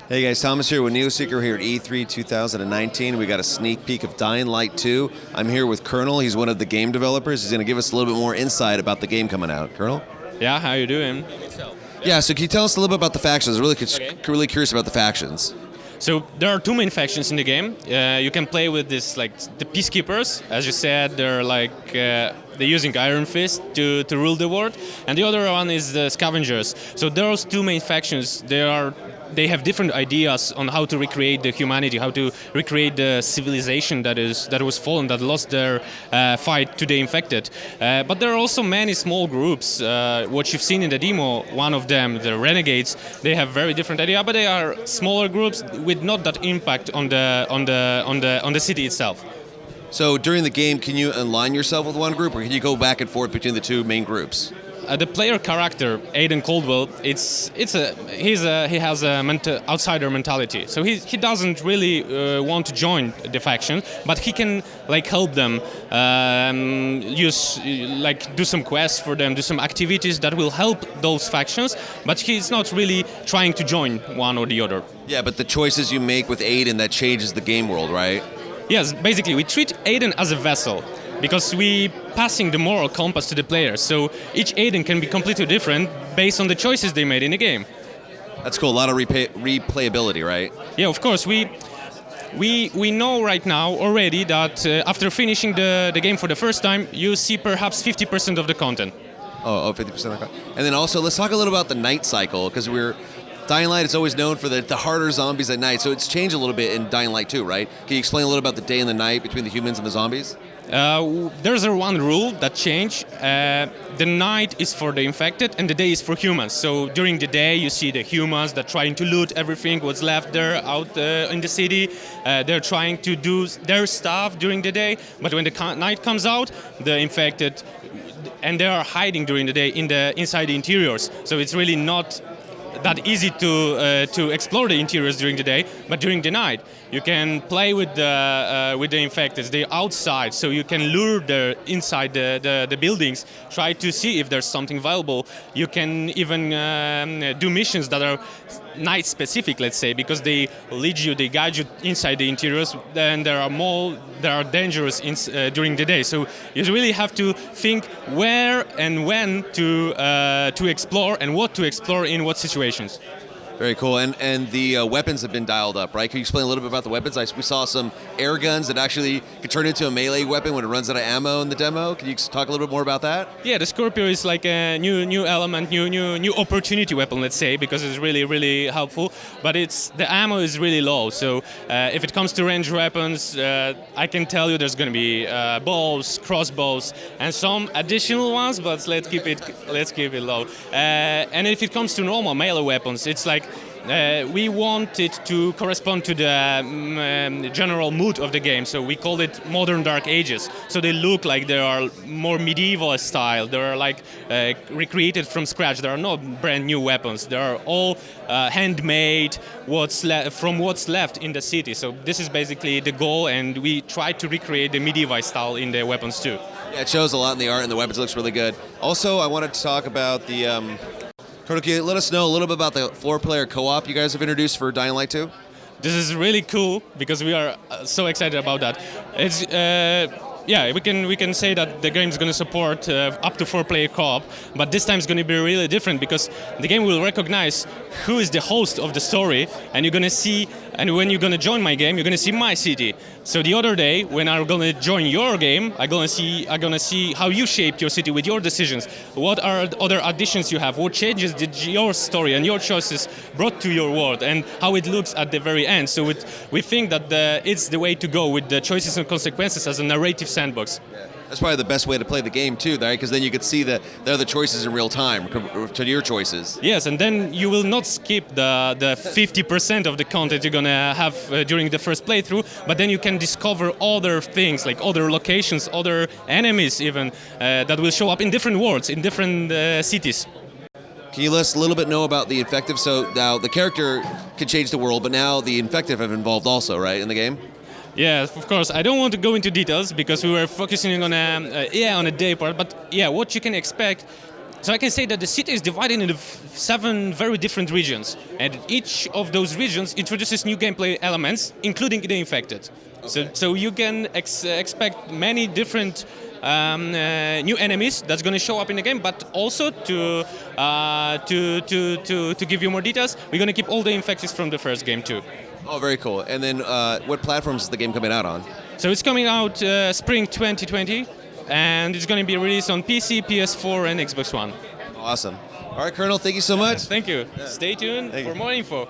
Hey guys, Thomas here with Neoseeker here at E3 2019. We got a sneak peek of Dying Light 2. I'm here with Colonel. He's one of the game developers. He's going to give us a little bit more insight about the game coming out. Colonel? Yeah, how you doing? Yeah, so can you tell us a little bit about the factions? I'm really curious about the factions. So there are two main factions in the game. You can play with this, like the peacekeepers, as you said. They're like they're using Iron Fist to rule the world, and the other one is the scavengers. So those two main factions, they have different ideas on how to recreate the humanity, how to recreate the civilization that was fallen, that lost their fight to the infected. But there are also many small groups. What you've seen in the demo, one of them, the Renegades, they have very different idea, but they are smaller groups with not that impact on the city itself. So during the game, can you align yourself with one group, or can you go back and forth between the two main groups? The player character, Aiden Caldwell, he has a outsider mentality. So he doesn't really want to join the faction, but he can like help them, do some quests for them, do some activities that will help those factions. But he's not really trying to join one or the other. Yeah, but the choices you make with Aiden, that changes the game world, right? Yes, basically we treat Aiden as a vessel, because we passing the moral compass to the players. So each Aiden can be completely different based on the choices they made in the game. That's cool. A lot of replayability, right? Yeah, of course. We know right now already that after finishing the game for the first time, you see perhaps 50% of the content. Oh, 50% of the content. And then also, let's talk a little about the night cycle, because Dying Light is always known for the harder zombies at night, so it's changed a little bit in Dying Light 2, right? Can you explain a little about the day and the night between the humans and the zombies? There's one rule that changed. The night is for the infected and the day is for humans. So during the day you see the humans that are trying to loot everything what's left there out in the city. They're trying to do their stuff during the day, but when the night comes out, the infected, and they are hiding during the day inside the interiors. So it's really not that easy to explore the interiors during the day, but during the night you can play with the infected. They're outside, so you can lure them inside the buildings, try to see if there's something valuable. You can even do missions that are night specific, let's say, because they guide you inside the interiors. Then there are dangerous during the day. So you really have to think where and when to explore and what to explore in what situations. Very cool. And the weapons have been dialed up, right? Can you explain a little bit about the weapons? We saw some air guns that actually could turn into a melee weapon when it runs out of ammo in the demo. Can you talk a little bit more about that? Yeah, the Scorpio is like a new element, new opportunity weapon, let's say, because it's really, really helpful. But the ammo is really low. So if it comes to range weapons, I can tell you there's going to be bows, crossbows, and some additional ones. But let's keep it low. And if it comes to normal melee weapons, it's like we want it to correspond to the general mood of the game, so we call it Modern Dark Ages. So they look like they are more medieval style. They are like recreated from scratch. There are no brand new weapons. They are all handmade, from what's left in the city. So this is basically the goal, and we try to recreate the medieval style in the weapons too. Yeah, it shows a lot in the art, and the weapons looks really good. Also, I wanted to talk about the Colonel, can you let us know a little bit about the 4-player co-op you guys have introduced for Dying Light 2? This is really cool because we are so excited about that. It's we can say that the game is going to support up to 4-player co-op, but this time it's going to be really different because the game will recognize who is the host of the story, and you're going to see, and when you're going to join my game, you're going to see my city. So the other day, when I'm going to join your game, I'm going to see how you shaped your city with your decisions. What are the other additions you have? What changes did your story and your choices brought to your world, and how it looks at the very end? So we think that it's the way to go with the choices and consequences as a narrative sandbox. Yeah. That's probably the best way to play the game too, right? Because then you could see the other choices in real time to your choices. Yes, and then you will not skip the 50% of the content you're gonna have during the first playthrough, but then you can discover other things, like other locations, other enemies even, that will show up in different worlds, in different cities. Can you let us a little bit know about the infective? So now the character can change the world, but now the infective have involved also, right, in the game? Yeah, of course. I don't want to go into details because we were focusing on a day part. But yeah, what you can expect So I can say that the city is divided into 7 very different regions, and each of those regions introduces new gameplay elements, including the infected. So you can expect many different new enemies that's going to show up in the game, but also to give you more details, we're going to keep all the infected from the first game too. Oh, very cool. And then what platforms is the game coming out on? So it's coming out spring 2020, and it's going to be released on PC, PS4, and Xbox One. Awesome. All right, Colonel, thank you so much. Thank you. Stay tuned Thank for you. more info.